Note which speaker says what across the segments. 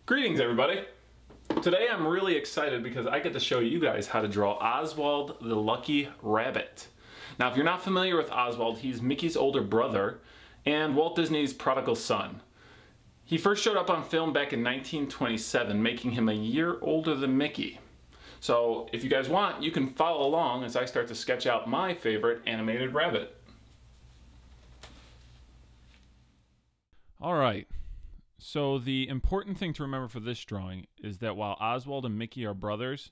Speaker 1: Greetings, everybody. Today I'm really excited because I get to show you guys how to draw Oswald the Lucky Rabbit. Now, if you're not familiar with Oswald, he's Mickey's older brother and Walt Disney's prodigal son. He first showed up on film back in 1927, making him a year older than Mickey. So if you guys want, you can follow along as I start to sketch out my favorite animated rabbit. All right. So the important thing to remember for this drawing is that while Oswald and Mickey are brothers,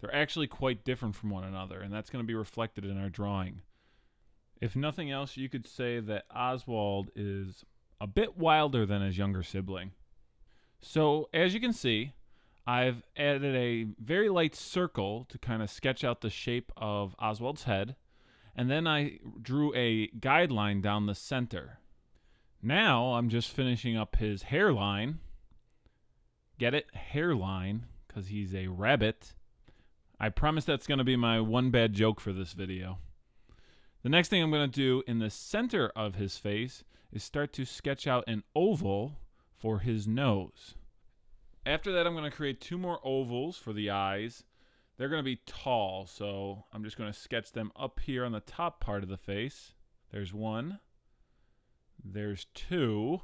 Speaker 1: they're actually quite different from one another, and that's going to be reflected in our drawing. If nothing else, you could say that Oswald is a bit wilder than his younger sibling. So as you can see, I've added a very light circle to kind of sketch out the shape of Oswald's head, and then I drew a guideline down the center. Now I'm just finishing up his hairline. Get it? Hairline, because he's a rabbit. I promise that's going to be my one bad joke for this video. The next thing I'm going to do in the center of his face is start to sketch out an oval for his nose. After that, I'm going to create two more ovals for the eyes. They're going to be tall, so I'm just going to sketch them up here on the top part of the face. There's one. There's two.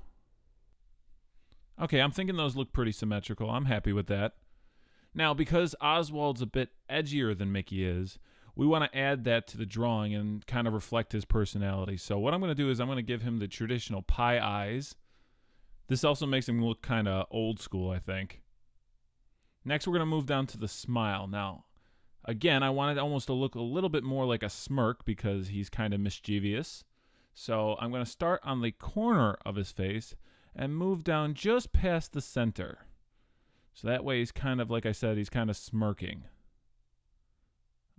Speaker 1: Okay, I'm thinking those look pretty symmetrical. I'm happy with that. Now, because Oswald's a bit edgier than Mickey is, we want to add that to the drawing and kind of reflect his personality. So what I'm going to do is I'm going to give him the traditional pie eyes. This also makes him look kind of old school, I think. Next, we're going to move down to the smile. Now, again, I want it almost to look a little bit more like a smirk because he's kind of mischievous. So I'm going to start on the corner of his face and move down just past the center. So that way he's kind of, like I said, he's kind of smirking.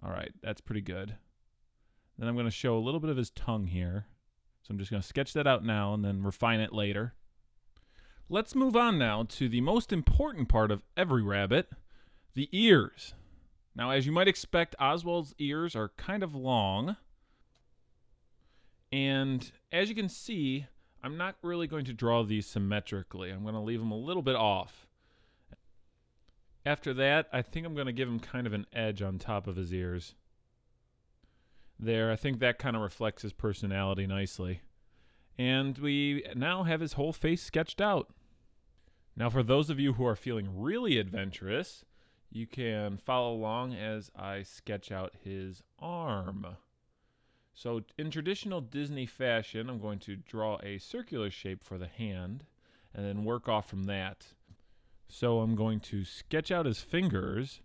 Speaker 1: All right, that's pretty good. Then I'm going to show a little bit of his tongue here. So I'm just going to sketch that out now and then refine it later. Let's move on now to the most important part of every rabbit, the ears. Now, as you might expect, Oswald's ears are kind of long. And as you can see, I'm not really going to draw these symmetrically. I'm going to leave them a little bit off. After that, I think I'm going to give him kind of an edge on top of his ears. There, I think that kind of reflects his personality nicely. And we now have his whole face sketched out. Now, for those of you who are feeling really adventurous, you can follow along as I sketch out his arm. So in traditional Disney fashion, I'm going to draw a circular shape for the hand and then work off from that. So I'm going to sketch out his fingers,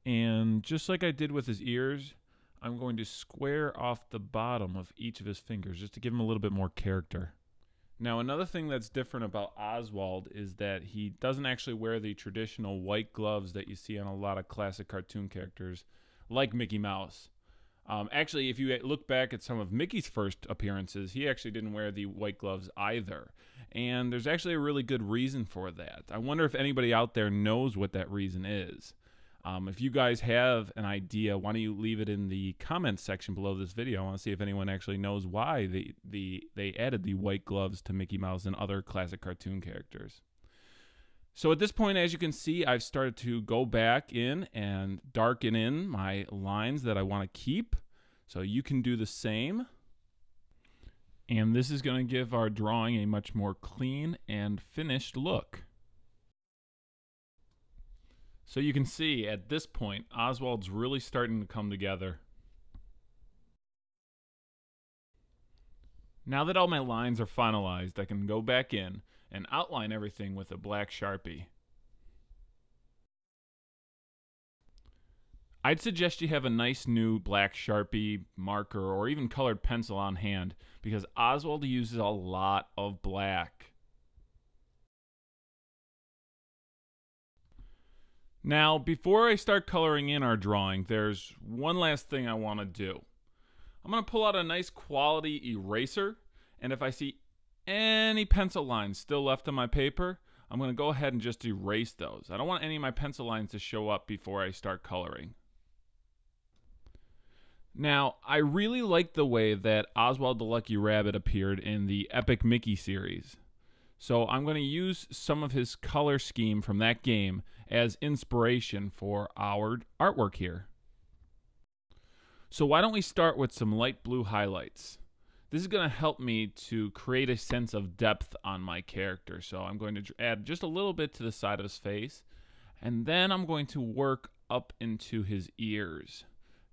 Speaker 1: and just like I did with his ears, I'm going to square off the bottom of each of his fingers just to give him a little bit more character. Now, another thing that's different about Oswald is that he doesn't actually wear the traditional white gloves that you see on a lot of classic cartoon characters like Mickey Mouse. Actually, if you look back at some of Mickey's first appearances, he actually didn't wear the white gloves either. And there's actually a really good reason for that. I wonder if anybody out there knows what that reason is. If you guys have an idea, why don't you leave it in the comments section below this video. I want to see if anyone actually knows why they added the white gloves to Mickey Mouse and other classic cartoon characters. So at this point, as you can see, I've started to go back in and darken in my lines that I want to keep. So you can do the same. And this is going to give our drawing a much more clean and finished look. So you can see at this point, Oswald's really starting to come together. Now that all my lines are finalized, I can go back in and outline everything with a black Sharpie. I'd suggest you have a nice new black Sharpie, marker, or even colored pencil on hand because Oswald uses a lot of black. Now, before I start coloring in our drawing, there's one last thing I want to do. I'm going to pull out a nice quality eraser, and if I see any pencil lines still left on my paper, I'm going to go ahead and just erase those. I don't want any of my pencil lines to show up before I start coloring. Now, I really like the way that Oswald the Lucky Rabbit appeared in the Epic Mickey series. So I'm going to use some of his color scheme from that game as inspiration for our artwork here. So why don't we start with some light blue highlights? This is going to help me to create a sense of depth on my character. So I'm going to add just a little bit to the side of his face, and then I'm going to work up into his ears.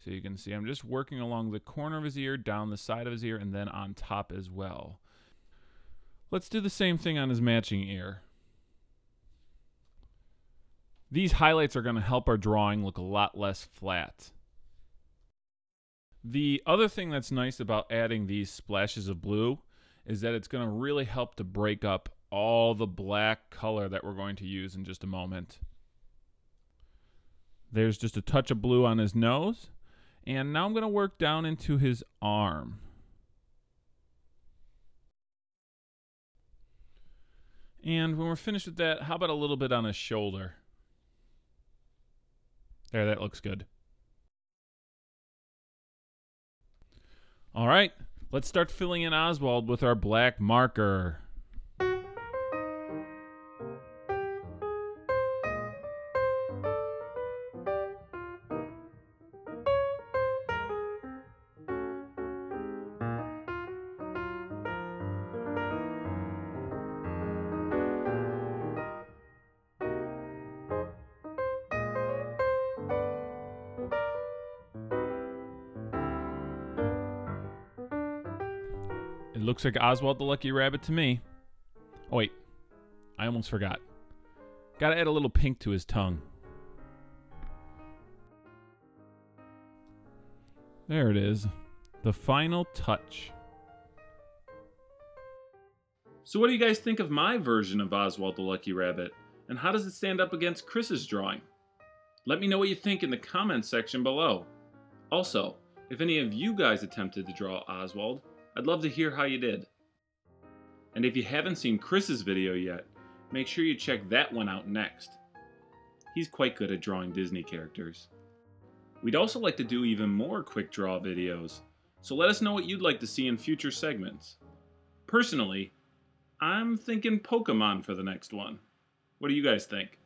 Speaker 1: So you can see I'm just working along the corner of his ear, down the side of his ear, and then on top as well. Let's do the same thing on his matching ear. These highlights are going to help our drawing look a lot less flat. The other thing that's nice about adding these splashes of blue is that it's going to really help to break up all the black color that we're going to use in just a moment. There's just a touch of blue on his nose, and now I'm going to work down into his arm. And when we're finished with that, how about a little bit on his shoulder? There, that looks good. All right, let's start filling in Oswald with our black marker. It looks like Oswald the Lucky Rabbit to me. Oh wait, I almost forgot. Gotta add a little pink to his tongue. There it is. The final touch. So what do you guys think of my version of Oswald the Lucky Rabbit? And how does it stand up against Chris's drawing? Let me know what you think in the comments section below. Also, if any of you guys attempted to draw Oswald, I'd love to hear how you did. And if you haven't seen Chris's video yet, make sure you check that one out next. He's quite good at drawing Disney characters. We'd also like to do even more quick draw videos, so let us know what you'd like to see in future segments. Personally, I'm thinking Pokemon for the next one. What do you guys think?